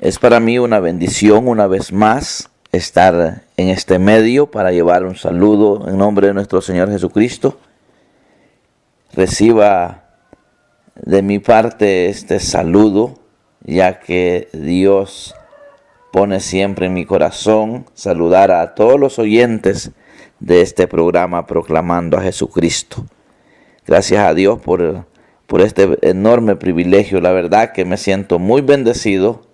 Es para mí una bendición una vez más estar en este medio para llevar un saludo en nombre de nuestro Señor Jesucristo. Reciba de mi parte este saludo, ya que Dios pone siempre en mi corazón saludar a todos los oyentes de este programa Proclamando a Jesucristo. Gracias a Dios por este enorme privilegio. La verdad que me siento muy bendecido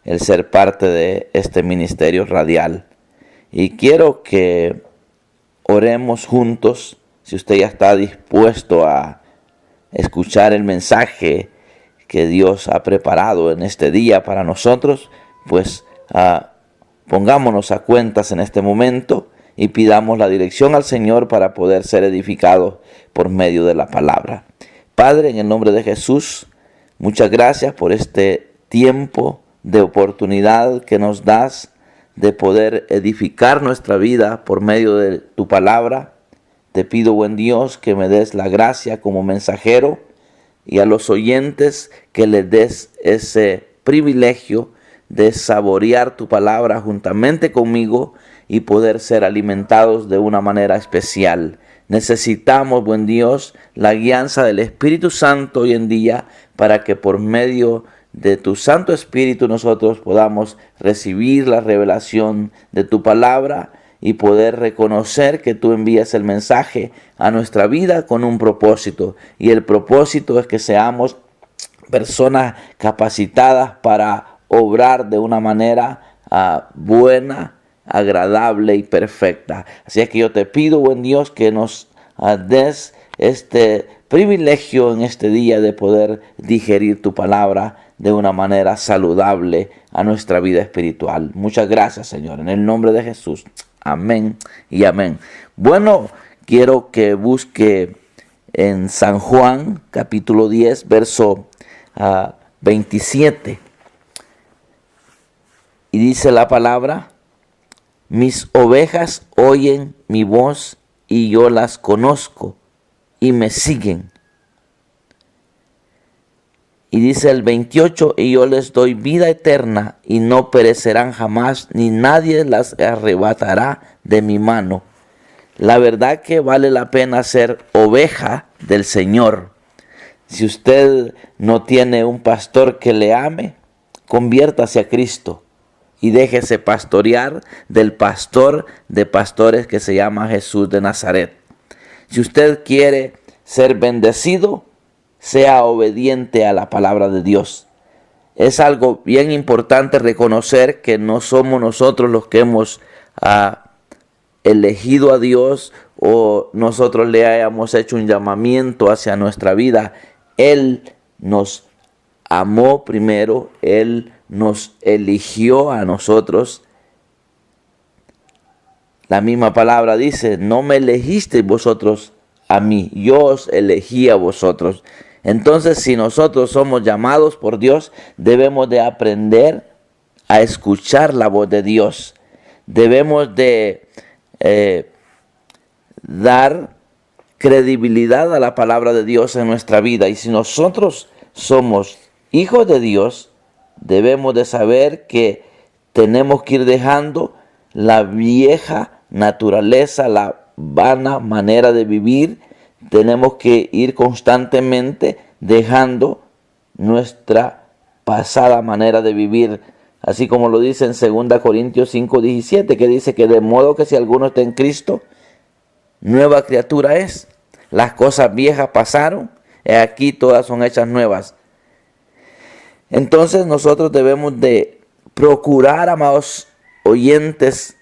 el ser parte de este ministerio radial. Y quiero que oremos juntos. Si usted ya está dispuesto a escuchar el mensaje que Dios ha preparado en este día para nosotros, pues pongámonos a cuentas en este momento y pidamos la dirección al Señor para poder ser edificados por medio de la palabra. Padre, en el nombre de Jesús, muchas gracias por este tiempo de oportunidad que nos das de poder edificar nuestra vida por medio de tu palabra. Te pido, buen Dios, que me des la gracia como mensajero y a los oyentes que les des ese privilegio de saborear tu palabra juntamente conmigo y poder ser alimentados de una manera especial. Necesitamos, buen Dios, la guianza del Espíritu Santo hoy en día para que por medio de tu Santo Espíritu nosotros podamos recibir la revelación de tu palabra y poder reconocer que tú envías el mensaje a nuestra vida con un propósito. Y el propósito es que seamos personas capacitadas para obrar de una manera buena, agradable y perfecta. Así es que yo te pido, buen Dios, que nos des este privilegio en este día de poder digerir tu palabra de una manera saludable a nuestra vida espiritual. Muchas gracias, Señor, en el nombre de Jesús. Amén y amén. Bueno, quiero que busque en San Juan, capítulo 10, verso 27. Y dice la palabra: mis ovejas oyen mi voz y yo las conozco y me siguen. Y dice el 28, y yo les doy vida eterna y no perecerán jamás, ni nadie las arrebatará de mi mano. La verdad que vale la pena ser oveja del Señor. Si usted no tiene un pastor que le ame, conviértase a Cristo y déjese pastorear del pastor de pastores que se llama Jesús de Nazaret. Si usted quiere ser bendecido, sea obediente a la palabra de Dios. Es algo bien importante reconocer que no somos nosotros los que hemos elegido a Dios o nosotros le hayamos hecho un llamamiento hacia nuestra vida. Él nos amó primero, Él nos eligió a nosotros. La misma palabra dice: no me elegisteis vosotros a mí, yo os elegí a vosotros. Entonces, si nosotros somos llamados por Dios, debemos de aprender a escuchar la voz de Dios. Debemos de dar credibilidad a la palabra de Dios en nuestra vida. Y si nosotros somos hijos de Dios, debemos de saber que tenemos que ir dejando la vieja naturaleza, la vana manera de vivir. Tenemos que ir constantemente dejando nuestra pasada manera de vivir, así como lo dice en 2 Corintios 5:17, que dice que de modo que si alguno está en Cristo, nueva criatura es. Las cosas viejas pasaron, y aquí todas son hechas nuevas. Entonces nosotros debemos de procurar, amados oyentes,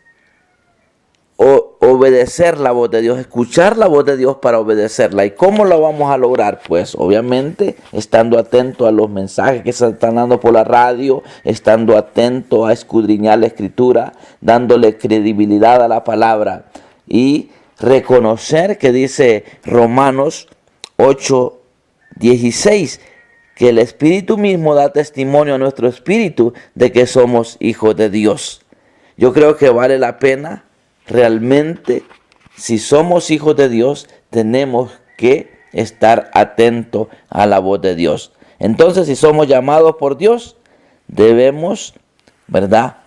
obedecer la voz de Dios, escuchar la voz de Dios para obedecerla. ¿Y cómo lo vamos a lograr? Pues obviamente estando atento a los mensajes que se están dando por la radio, estando atento a escudriñar la Escritura, dándole credibilidad a la palabra y reconocer que dice Romanos 8:16, que el Espíritu mismo da testimonio a nuestro espíritu de que somos hijos de Dios. Yo creo que vale la pena. Realmente, si somos hijos de Dios, tenemos que estar atentos a la voz de Dios. Entonces, si somos llamados por Dios, debemos ¿verdad?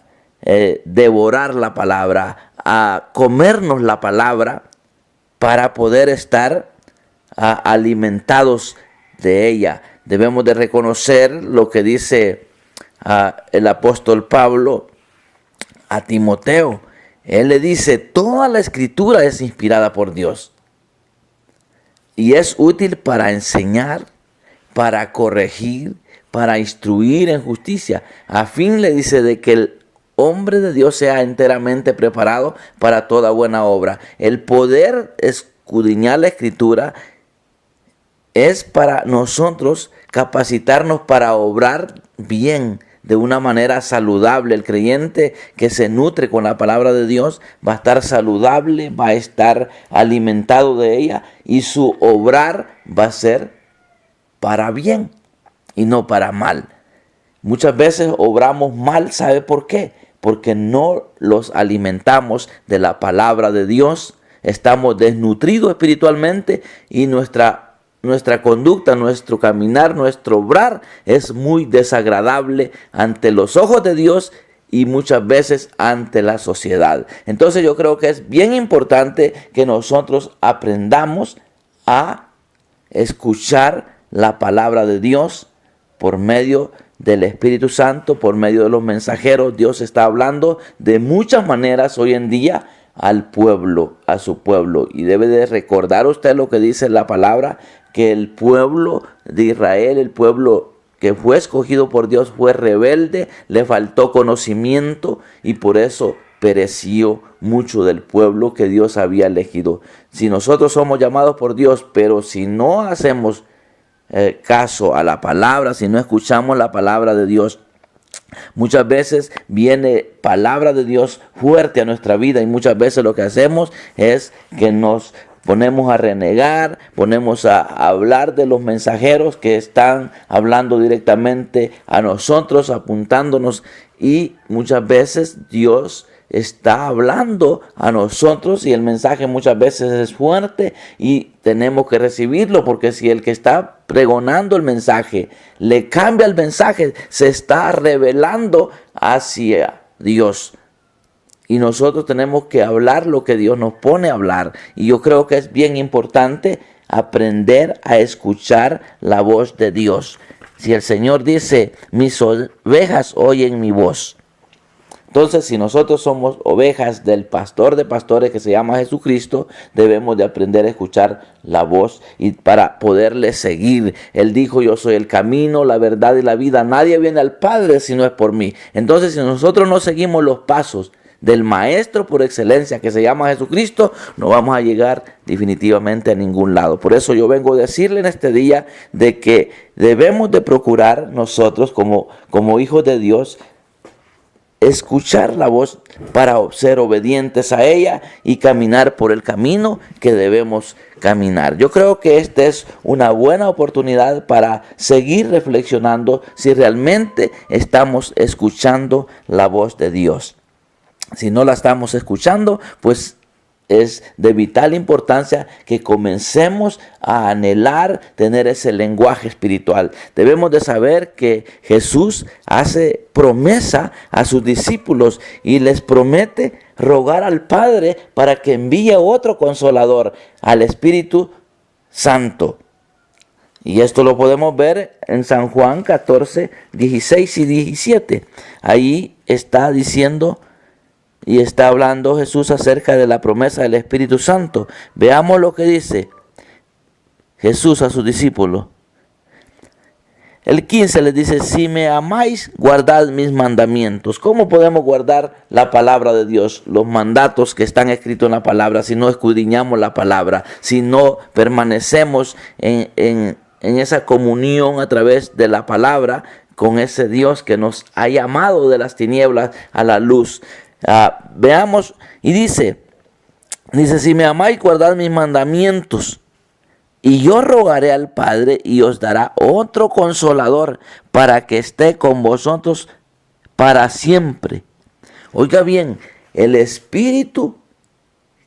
Devorar la palabra, a comernos la palabra para poder estar alimentados de ella. Debemos de reconocer lo que dice el apóstol Pablo a Timoteo. Él le dice, toda la escritura es inspirada por Dios y es útil para enseñar, para corregir, para instruir en justicia, a fin, le dice, de que el hombre de Dios sea enteramente preparado para toda buena obra. El poder escudriñar la escritura es para nosotros capacitarnos para obrar bien, de una manera saludable. El creyente que se nutre con la palabra de Dios va a estar saludable, va a estar alimentado de ella y su obrar va a ser para bien y no para mal. Muchas veces obramos mal, ¿sabe por qué? Porque no los alimentamos de la palabra de Dios. Estamos desnutridos espiritualmente y nuestra conducta, nuestro caminar, nuestro obrar es muy desagradable ante los ojos de Dios y muchas veces ante la sociedad. Entonces yo creo que es bien importante que nosotros aprendamos a escuchar la palabra de Dios por medio del Espíritu Santo, por medio de los mensajeros. Dios está hablando de muchas maneras hoy en día al pueblo, a su pueblo. Y debe de recordar usted lo que dice la palabra, que el pueblo de Israel, el pueblo que fue escogido por Dios, fue rebelde, le faltó conocimiento y por eso pereció mucho del pueblo que Dios había elegido. Si nosotros somos llamados por Dios, pero si no hacemos caso a la palabra, si no escuchamos la palabra de Dios, muchas veces viene palabra de Dios fuerte a nuestra vida y muchas veces lo que hacemos es que nos ponemos a renegar, ponemos a hablar de los mensajeros que están hablando directamente a nosotros, apuntándonos, y muchas veces Dios está hablando a nosotros y el mensaje muchas veces es fuerte y tenemos que recibirlo, porque si el que está pregonando el mensaje le cambia el mensaje, se está rebelando hacia Dios. Y nosotros tenemos que hablar lo que Dios nos pone a hablar. Y yo creo que es bien importante aprender a escuchar la voz de Dios. Si el Señor dice, mis ovejas oyen mi voz. Entonces, si nosotros somos ovejas del pastor de pastores que se llama Jesucristo, debemos de aprender a escuchar la voz y para poderle seguir. Él dijo, yo soy el camino, la verdad y la vida. Nadie viene al Padre si no es por mí. Entonces, si nosotros no seguimos los pasos del maestro por excelencia que se llama Jesucristo, no vamos a llegar definitivamente a ningún lado. Por eso yo vengo a decirle en este día de que debemos de procurar nosotros como hijos de Dios escuchar la voz para ser obedientes a ella y caminar por el camino que debemos caminar. Yo creo que esta es una buena oportunidad para seguir reflexionando si realmente estamos escuchando la voz de Dios. Si no la estamos escuchando, pues es de vital importancia que comencemos a anhelar tener ese lenguaje espiritual. Debemos de saber que Jesús hace promesa a sus discípulos y les promete rogar al Padre para que envíe otro consolador, al Espíritu Santo. Y esto lo podemos ver en San Juan 14, 16 y 17. Ahí está diciendo y está hablando Jesús acerca de la promesa del Espíritu Santo. Veamos lo que dice Jesús a sus discípulos. El 15 les dice, si me amáis, guardad mis mandamientos. ¿Cómo podemos guardar la palabra de Dios? Los mandatos que están escritos en la palabra, si no escudriñamos la palabra, si no permanecemos en esa comunión a través de la palabra con ese Dios que nos ha llamado de las tinieblas a la luz. Veamos, y dice, si me amáis, guardad mis mandamientos, y yo rogaré al Padre y os dará otro consolador para que esté con vosotros para siempre. Oiga bien, el Espíritu,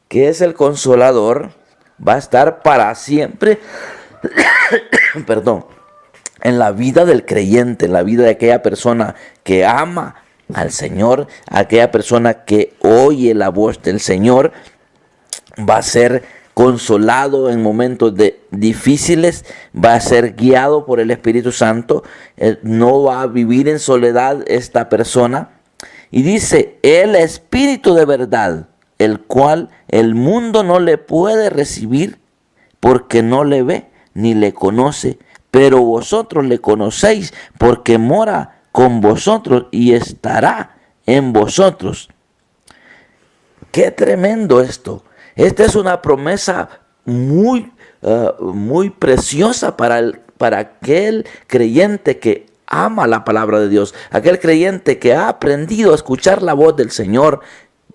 que es el consolador, va a estar para siempre, perdón, en la vida del creyente, en la vida de aquella persona que ama al Señor, aquella persona que oye la voz del Señor, va a ser consolado en momentos difíciles, va a ser guiado por el Espíritu Santo, no va a vivir en soledad esta persona. Y dice, el Espíritu de verdad, el cual el mundo no le puede recibir porque no le ve ni le conoce, pero vosotros le conocéis porque mora con vosotros y estará en vosotros. ¡Qué tremendo esto! Esta es una promesa muy preciosa para aquel creyente que ama la palabra de Dios, aquel creyente que ha aprendido a escuchar la voz del Señor.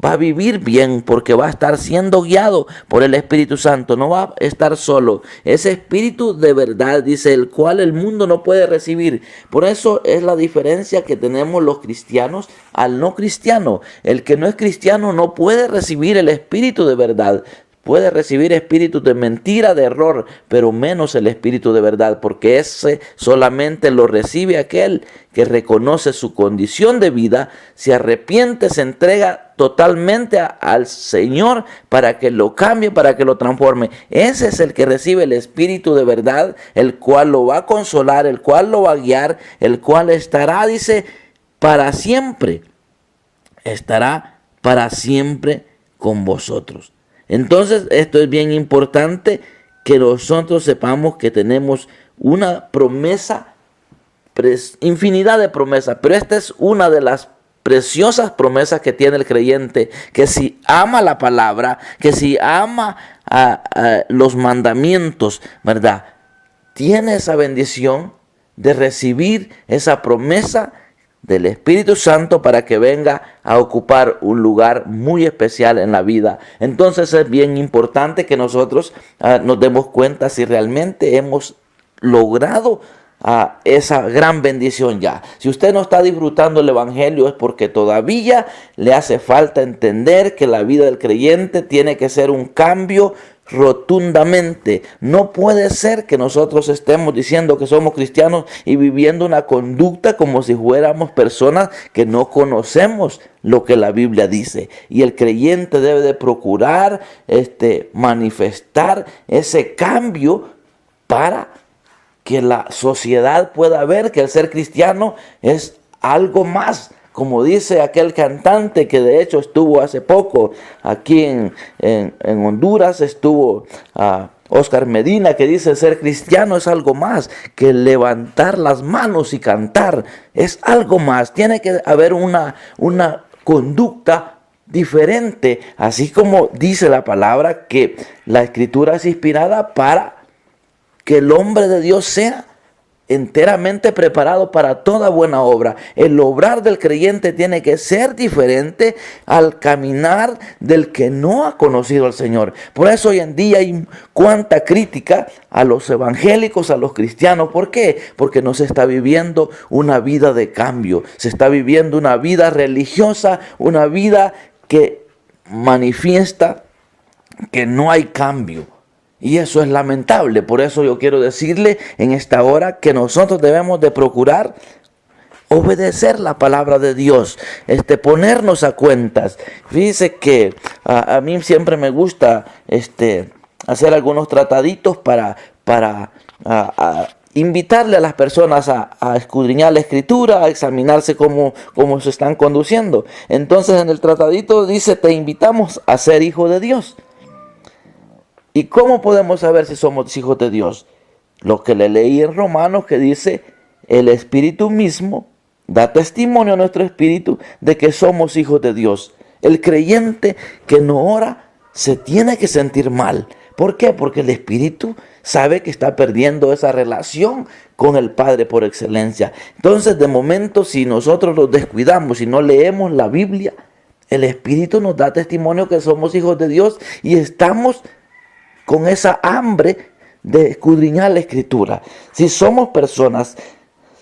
Va a vivir bien porque va a estar siendo guiado por el Espíritu Santo, no va a estar solo. Ese Espíritu de verdad, dice, el cual el mundo no puede recibir. Por eso es la diferencia que tenemos los cristianos al no cristiano. El que no es cristiano no puede recibir el Espíritu de verdad. Puede recibir espíritus de mentira, de error, pero menos el espíritu de verdad, porque ese solamente lo recibe aquel que reconoce su condición de vida, se arrepiente, se entrega totalmente al Señor para que lo cambie, para que lo transforme. Ese es el que recibe el espíritu de verdad, el cual lo va a consolar, el cual lo va a guiar, el cual estará, dice, para siempre. Estará para siempre con vosotros. Entonces, esto es bien importante que nosotros sepamos que tenemos una promesa, infinidad de promesas, pero esta es una de las preciosas promesas que tiene el creyente, que si ama la palabra, que si ama a los mandamientos, ¿verdad? Tiene esa bendición de recibir esa promesa del Espíritu Santo para que venga a ocupar un lugar muy especial en la vida. Entonces es bien importante que nosotros nos demos cuenta si realmente hemos logrado esa gran bendición ya. Si usted no está disfrutando el Evangelio es porque todavía le hace falta entender que la vida del creyente tiene que ser un cambio rotundamente. No puede ser que nosotros estemos diciendo que somos cristianos y viviendo una conducta como si fuéramos personas que no conocemos lo que la Biblia dice. Y el creyente debe de procurar manifestar ese cambio para que la sociedad pueda ver que el ser cristiano es algo más. Como dice aquel cantante que de hecho estuvo hace poco aquí en Honduras, estuvo Oscar Medina, que dice ser cristiano es algo más que levantar las manos y cantar. Es algo más, tiene que haber una conducta diferente, así como dice la palabra que la Escritura es inspirada para que el hombre de Dios sea enteramente preparado para toda buena obra. El obrar del creyente tiene que ser diferente al caminar del que no ha conocido al Señor. Por eso hoy en día hay cuánta crítica a los evangélicos, a los cristianos. ¿Por qué? Porque no se está viviendo una vida de cambio. Se está viviendo una vida religiosa, una vida que manifiesta que no hay cambio. Y eso es lamentable. Por eso yo quiero decirle en esta hora que nosotros debemos de procurar obedecer la palabra de Dios, ponernos a cuentas. Fíjese que a mí siempre me gusta hacer algunos trataditos para invitarle a las personas a escudriñar la Escritura, a examinarse cómo se están conduciendo. Entonces en el tratadito dice, te invitamos a ser hijo de Dios. ¿Y cómo podemos saber si somos hijos de Dios? Lo que le leí en Romanos, que dice, el Espíritu mismo da testimonio a nuestro espíritu de que somos hijos de Dios. El creyente que no ora se tiene que sentir mal. ¿Por qué? Porque el Espíritu sabe que está perdiendo esa relación con el Padre por excelencia. Entonces, de momento, si nosotros los descuidamos y no leemos la Biblia, el Espíritu nos da testimonio que somos hijos de Dios y estamos con esa hambre de escudriñar la Escritura. Si somos personas,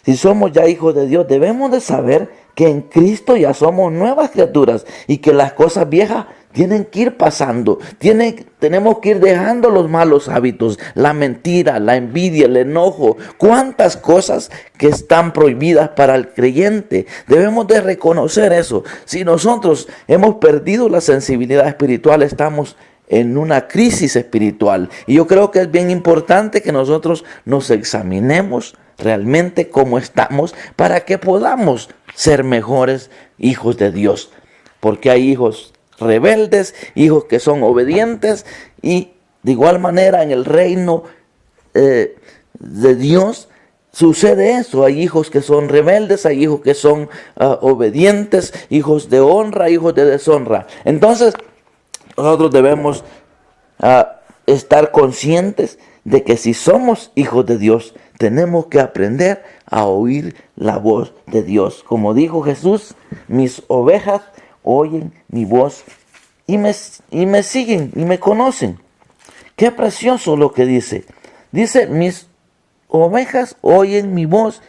si somos ya hijos de Dios, debemos de saber que en Cristo ya somos nuevas criaturas y que las cosas viejas tienen que ir pasando. Tenemos que ir dejando los malos hábitos, la mentira, la envidia, el enojo. Cuántas cosas que están prohibidas para el creyente. Debemos de reconocer eso. Si nosotros hemos perdido la sensibilidad espiritual, estamos en una crisis espiritual. Y yo creo que es bien importante que nosotros nos examinemos realmente cómo estamos para que podamos ser mejores hijos de Dios. Porque hay hijos rebeldes, hijos que son obedientes, y de igual manera en el reino de Dios sucede eso. Hay hijos que son rebeldes, hay hijos que son obedientes, hijos de honra, hijos de deshonra. Entonces nosotros debemos estar conscientes de que si somos hijos de Dios, tenemos que aprender a oír la voz de Dios. Como dijo Jesús, mis ovejas oyen mi voz y me siguen y me conocen. Qué precioso lo que dice. Dice, mis ovejas oyen mi voz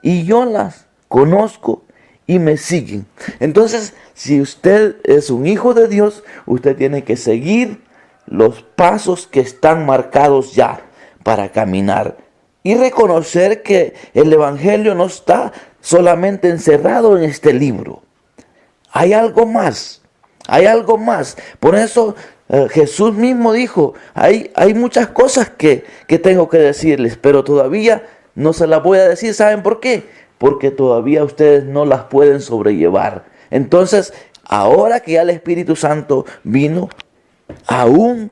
y yo las conozco y me siguen. Entonces, si usted es un hijo de Dios, usted tiene que seguir los pasos que están marcados ya para caminar y reconocer que el evangelio no está solamente encerrado en este libro. Hay algo más, hay algo más. Por eso Jesús mismo dijo, hay muchas cosas que tengo que decirles, pero todavía no se las voy a decir. ¿Saben por qué? Porque todavía ustedes no las pueden sobrellevar. Entonces, ahora que ya el Espíritu Santo vino, aún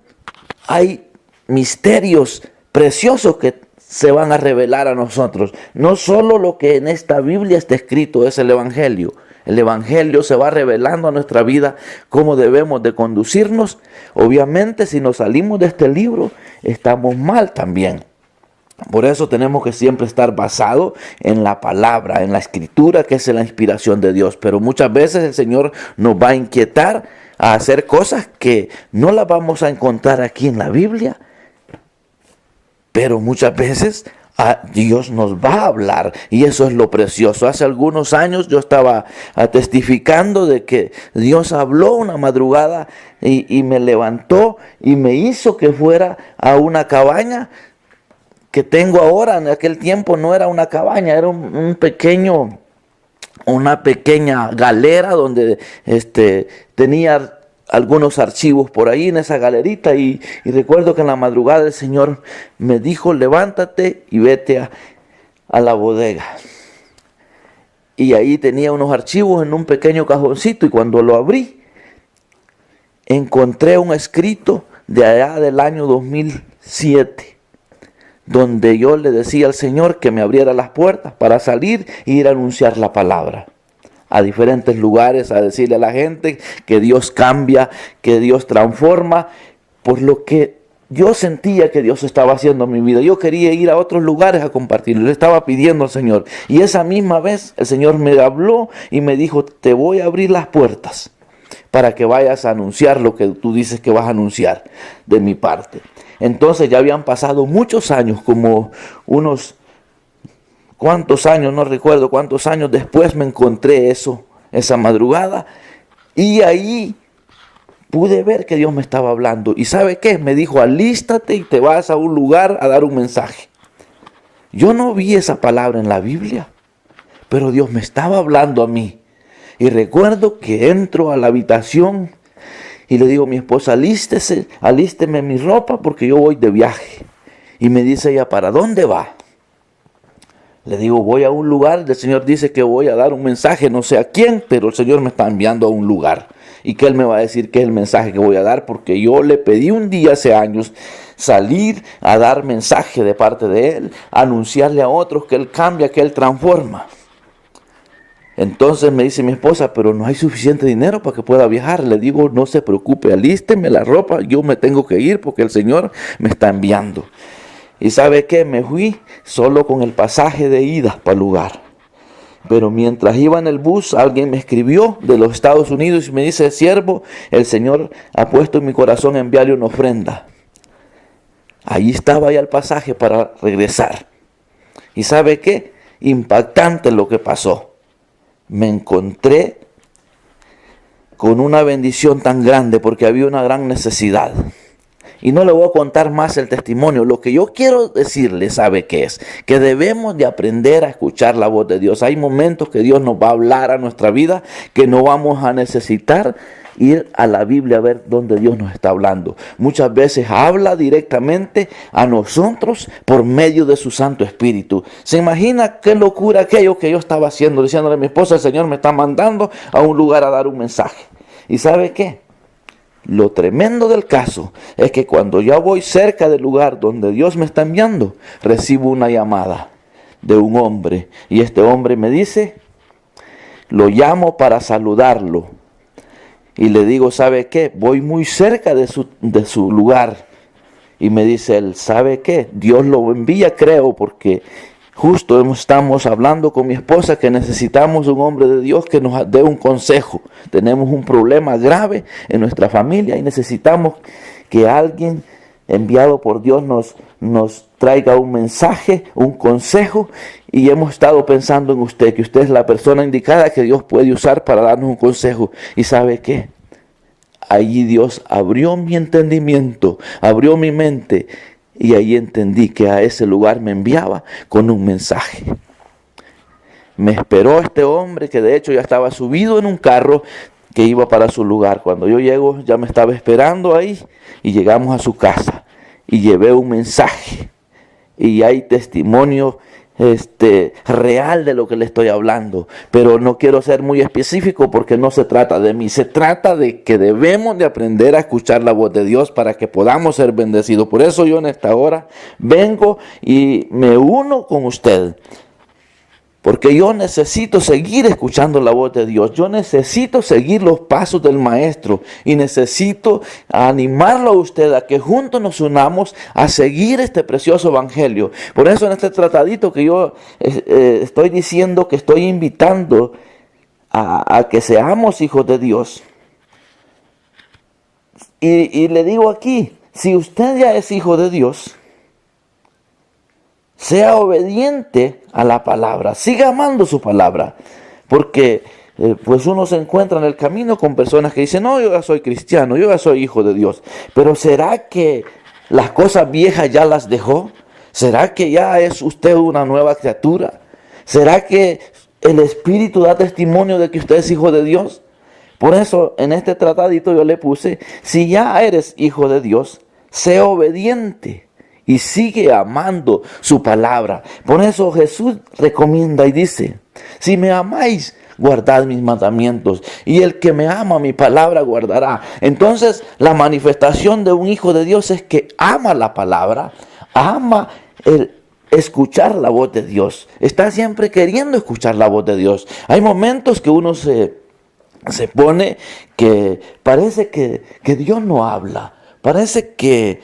hay misterios preciosos que se van a revelar a nosotros. No solo lo que en esta Biblia está escrito es el Evangelio. El Evangelio se va revelando a nuestra vida cómo debemos de conducirnos. Obviamente, si nos salimos de este libro, estamos mal también. Por eso tenemos que siempre estar basados en la palabra, en la escritura, que es la inspiración de Dios. Pero muchas veces el Señor nos va a inquietar a hacer cosas que no las vamos a encontrar aquí en la Biblia. Pero muchas veces Dios nos va a hablar, y eso es lo precioso. Hace algunos años yo estaba testificando de que Dios habló una madrugada y me levantó y me hizo que fuera a una cabaña que tengo ahora. En aquel tiempo no era una cabaña, era una pequeña galera donde tenía algunos archivos por ahí en esa galerita, y recuerdo que en la madrugada el Señor me dijo, levántate y vete a la bodega. Y ahí tenía unos archivos en un pequeño cajoncito, y cuando lo abrí, encontré un escrito de allá del año 2007, donde yo le decía al Señor que me abriera las puertas para salir e ir a anunciar la palabra a diferentes lugares, a decirle a la gente que Dios cambia, que Dios transforma, por lo que yo sentía que Dios estaba haciendo en mi vida. Yo quería ir a otros lugares a compartirlo, le estaba pidiendo al Señor. Y esa misma vez el Señor me habló y me dijo, te voy a abrir las puertas para que vayas a anunciar lo que tú dices que vas a anunciar de mi parte. Entonces ya habían pasado muchos años, como unos cuántos años, no recuerdo cuántos años después me encontré esa madrugada, y ahí pude ver que Dios me estaba hablando. ¿Y sabe qué? Me dijo, alístate y te vas a un lugar a dar un mensaje. Yo no vi esa palabra en la Biblia, pero Dios me estaba hablando a mí. Y recuerdo que entro a la habitación y le digo a mi esposa, alísteme mi ropa porque yo voy de viaje. Y me dice ella, ¿para dónde va? Le digo, voy a un lugar, el Señor dice que voy a dar un mensaje, no sé a quién, pero el Señor me está enviando a un lugar. Y que Él me va a decir qué es el mensaje que voy a dar, porque yo le pedí un día hace años salir a dar mensaje de parte de Él, anunciarle a otros que Él cambia, que Él transforma. Entonces me dice mi esposa, pero no hay suficiente dinero para que pueda viajar. Le digo, no se preocupe, alísteme la ropa, yo me tengo que ir porque el Señor me está enviando. ¿Y sabe qué? Me fui solo con el pasaje de ida para el lugar. Pero mientras iba en el bus, alguien me escribió de los Estados Unidos y me dice, siervo, el Señor ha puesto en mi corazón enviarle una ofrenda. Ahí estaba ya el pasaje para regresar. ¿Y sabe qué? Impactante lo que pasó. Me encontré con una bendición tan grande porque había una gran necesidad. Y no le voy a contar más el testimonio. Lo que yo quiero decirle, ¿sabe qué es? Que debemos de aprender a escuchar la voz de Dios. Hay momentos que Dios nos va a hablar a nuestra vida que no vamos a necesitar ir a la Biblia a ver dónde Dios nos está hablando. Muchas veces habla directamente a nosotros por medio de su Santo Espíritu. ¿Se imagina qué locura aquello que yo estaba haciendo? Diciéndole a mi esposa, el Señor me está mandando a un lugar a dar un mensaje. ¿Y sabe qué? Lo tremendo del caso es que cuando ya voy cerca del lugar donde Dios me está enviando, recibo una llamada de un hombre. Y este hombre me dice, lo llamo para saludarlo. Y le digo, ¿sabe qué? Voy muy cerca de su lugar. Y me dice él, ¿sabe qué? Dios lo envía, creo, porque justo estamos hablando con mi esposa que necesitamos un hombre de Dios que nos dé un consejo. Tenemos un problema grave en nuestra familia y necesitamos que alguien enviado por Dios nos traiga un mensaje, un consejo. Y hemos estado pensando en usted, que usted es la persona indicada que Dios puede usar para darnos un consejo. ¿Y sabe qué? Allí Dios abrió mi entendimiento, abrió mi mente. Y ahí entendí que a ese lugar me enviaba con un mensaje. Me esperó este hombre que de hecho ya estaba subido en un carro que iba para su lugar. Cuando yo llego ya me estaba esperando ahí y llegamos a su casa y llevé un mensaje. Y hay testimonio real de lo que le estoy hablando, pero no quiero ser muy específico porque no se trata de mí, se trata de que debemos de aprender a escuchar la voz de Dios para que podamos ser bendecidos. Por eso yo en esta hora vengo y me uno con usted, porque yo necesito seguir escuchando la voz de Dios. Yo necesito seguir los pasos del Maestro. Y necesito animarlo a usted a que juntos nos unamos a seguir este precioso evangelio. Por eso en este tratadito que yo estoy diciendo, que estoy invitando a que seamos hijos de Dios. Y le digo aquí, si usted ya es hijo de Dios, sea obediente a la palabra, siga amando su palabra, porque pues uno se encuentra en el camino con personas que dicen, no, yo ya soy cristiano, yo ya soy hijo de Dios, pero ¿será que las cosas viejas ya las dejó? ¿Será que ya es usted una nueva criatura? ¿Será que el Espíritu da testimonio de que usted es hijo de Dios? Por eso en este tratadito yo le puse, si ya eres hijo de Dios, sé obediente y sigue amando su palabra. Por eso Jesús recomienda y dice, si me amáis, guardad mis mandamientos, y el que me ama mi palabra guardará. Entonces la manifestación de un hijo de Dios es que ama la palabra, ama el escuchar la voz de Dios. Está siempre queriendo escuchar la voz de Dios. Hay momentos que uno se pone que parece que Dios no habla. Parece que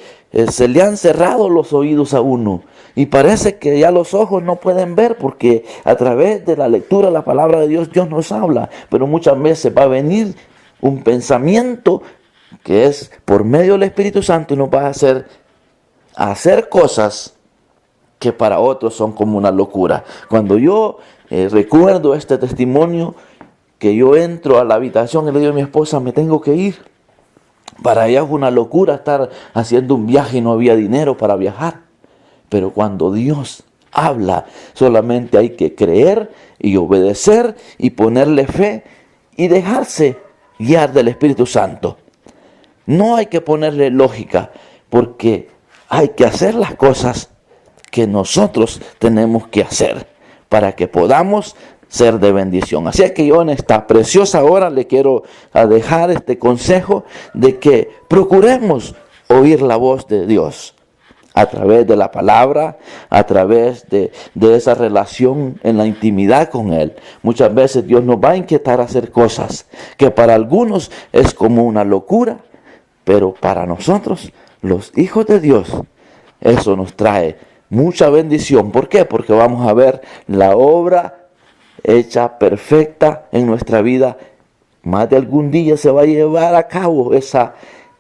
se le han cerrado los oídos a uno. Y parece que ya los ojos no pueden ver porque a través de la lectura de la palabra de Dios, Dios nos habla. Pero muchas veces va a venir un pensamiento que es por medio del Espíritu Santo y nos va a hacer cosas que para otros son como una locura. Cuando yo recuerdo este testimonio, que yo entro a la habitación y le digo a mi esposa, me tengo que ir. Para ella fue una locura estar haciendo un viaje y no había dinero para viajar. Pero cuando Dios habla, solamente hay que creer y obedecer y ponerle fe y dejarse guiar del Espíritu Santo. No hay que ponerle lógica, porque hay que hacer las cosas que nosotros tenemos que hacer para que podamos ser de bendición. Así es que yo en esta preciosa hora le quiero dejar este consejo de que procuremos oír la voz de Dios a través de la palabra, a través de esa relación en la intimidad con Él. Muchas veces Dios nos va a inquietar a hacer cosas que para algunos es como una locura, pero para nosotros, los hijos de Dios, eso nos trae mucha bendición. ¿Por qué? Porque vamos a ver la obra hecha perfecta en nuestra vida. Más de algún día se va a llevar a cabo esa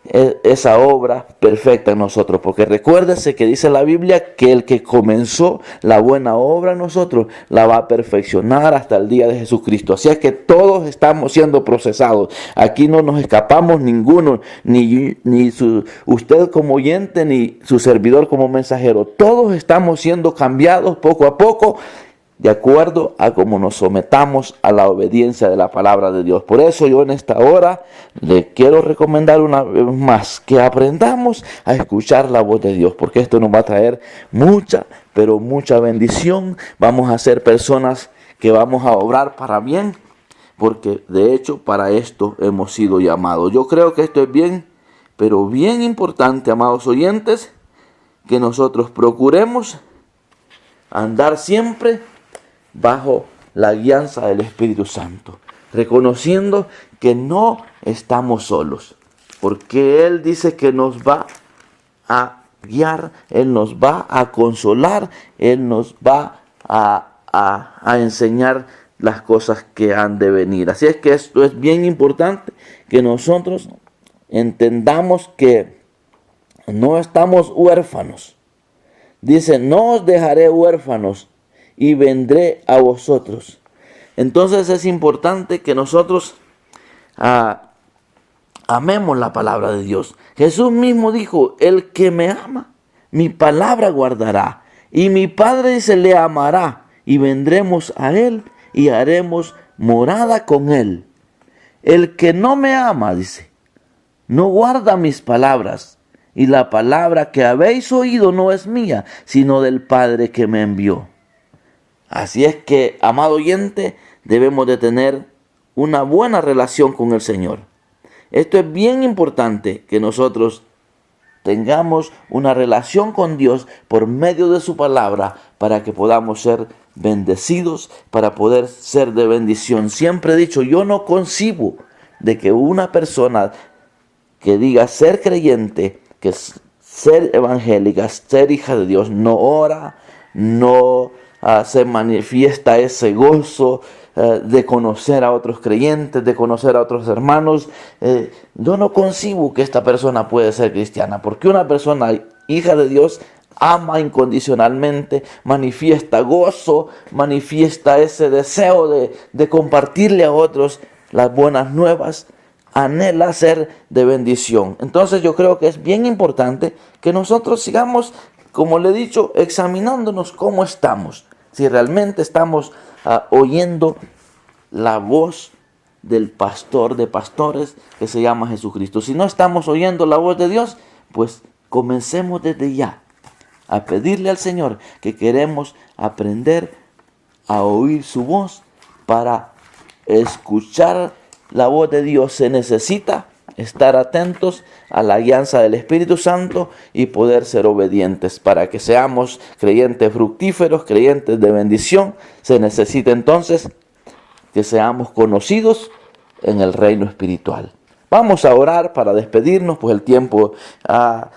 esa obra perfecta en nosotros, porque recuérdese que dice la Biblia que el que comenzó la buena obra en nosotros la va a perfeccionar hasta el día de Jesucristo. Así es que todos estamos siendo procesados. Aquí no nos escapamos ninguno, ni usted como oyente, ni su servidor como mensajero. Todos estamos siendo cambiados poco a poco, de acuerdo a cómo nos sometamos a la obediencia de la palabra de Dios. Por eso yo en esta hora le quiero recomendar una vez más que aprendamos a escuchar la voz de Dios, porque esto nos va a traer mucha, pero mucha bendición. Vamos a ser personas que vamos a obrar para bien, porque de hecho para esto hemos sido llamados. Yo creo que esto es bien, pero bien importante, amados oyentes, que nosotros procuremos andar siempre bajo la guianza del Espíritu Santo, reconociendo que no estamos solos, porque Él dice que nos va a guiar, Él nos va a consolar, Él nos va a enseñar las cosas que han de venir. Así es que esto es bien importante, que nosotros entendamos que no estamos huérfanos. Dice, no os dejaré huérfanos, y vendré a vosotros. Entonces es importante que nosotros amemos la palabra de Dios. Jesús mismo dijo, el que me ama, mi palabra guardará, y mi Padre dice, le amará, y vendremos a él, y haremos morada con él. El que no me ama, dice, no guarda mis palabras, y la palabra que habéis oído no es mía, sino del Padre que me envió. Así es que, amado oyente, debemos de tener una buena relación con el Señor. Esto es bien importante, que nosotros tengamos una relación con Dios por medio de su palabra, para que podamos ser bendecidos, para poder ser de bendición. Siempre he dicho, yo no concibo de que una persona que diga ser creyente, que ser evangélica, ser hija de Dios, no ora, no se manifiesta ese gozo de conocer a otros creyentes, de conocer a otros hermanos. Yo no concibo que esta persona puede ser cristiana, porque una persona hija de Dios ama incondicionalmente, manifiesta gozo, manifiesta ese deseo de compartirle a otros las buenas nuevas, anhela ser de bendición. Entonces yo creo que es bien importante que nosotros sigamos, como le he dicho, examinándonos cómo estamos. Si realmente estamos oyendo la voz del pastor de pastores que se llama Jesucristo. Si no estamos oyendo la voz de Dios, pues comencemos desde ya a pedirle al Señor que queremos aprender a oír su voz. Para escuchar la voz de Dios se necesita estar atentos a la guianza del Espíritu Santo y poder ser obedientes. Para que seamos creyentes fructíferos, creyentes de bendición, se necesita entonces que seamos conocidos en el reino espiritual. Vamos a orar para despedirnos, pues el tiempo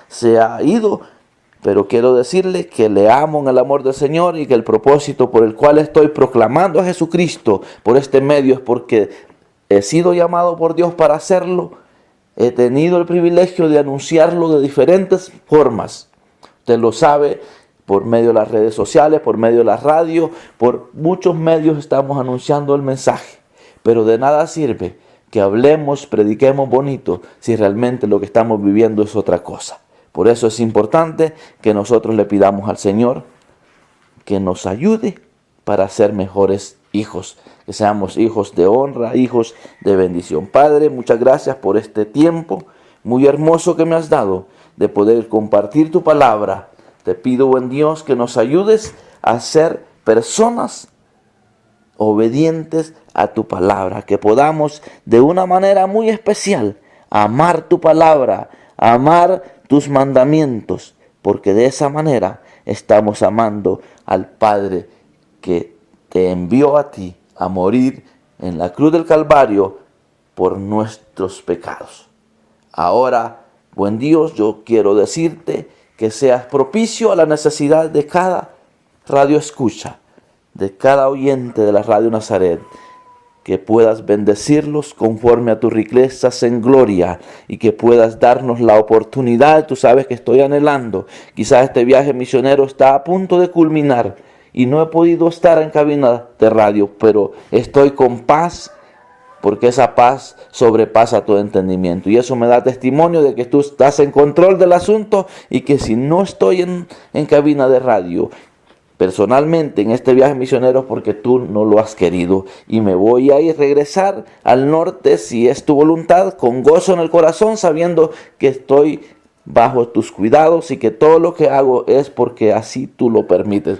se ha ido, pero quiero decirle que le amo en el amor del Señor, y que el propósito por el cual estoy proclamando a Jesucristo por este medio es porque he sido llamado por Dios para hacerlo. He tenido el privilegio de anunciarlo de diferentes formas. Usted lo sabe, por medio de las redes sociales, por medio de la radio, por muchos medios estamos anunciando el mensaje. Pero de nada sirve que hablemos, prediquemos bonito, si realmente lo que estamos viviendo es otra cosa. Por eso es importante que nosotros le pidamos al Señor que nos ayude para ser mejores hijos, que seamos hijos de honra, hijos de bendición. Padre, muchas gracias por este tiempo muy hermoso que me has dado de poder compartir tu palabra. Te pido, buen Dios, que nos ayudes a ser personas obedientes a tu palabra, que podamos de una manera muy especial amar tu palabra, amar tus mandamientos, porque de esa manera estamos amando al Padre que te envió a ti a morir en la cruz del Calvario por nuestros pecados. Ahora, buen Dios, yo quiero decirte que seas propicio a la necesidad de cada radio escucha, de cada oyente de la Radio Nazaret, que puedas bendecirlos conforme a tus riquezas en gloria y que puedas darnos la oportunidad. Tú sabes que estoy anhelando. Quizás este viaje misionero está a punto de culminar y no he podido estar en cabina de radio, pero estoy con paz, porque esa paz sobrepasa todo entendimiento. Y eso me da testimonio de que tú estás en control del asunto y que si no estoy en cabina de radio, personalmente en este viaje misionero, porque tú no lo has querido. Y me voy a ir regresar al norte, si es tu voluntad, con gozo en el corazón, sabiendo que estoy bajo tus cuidados y que todo lo que hago es porque así tú lo permites.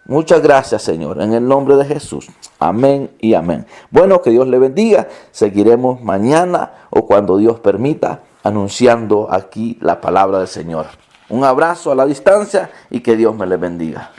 Muchas gracias, Señor, en el nombre de Jesús. Amén y amén. Bueno, que Dios le bendiga. Seguiremos mañana o cuando Dios permita anunciando aquí la palabra del Señor. Un abrazo a la distancia y que Dios me le bendiga.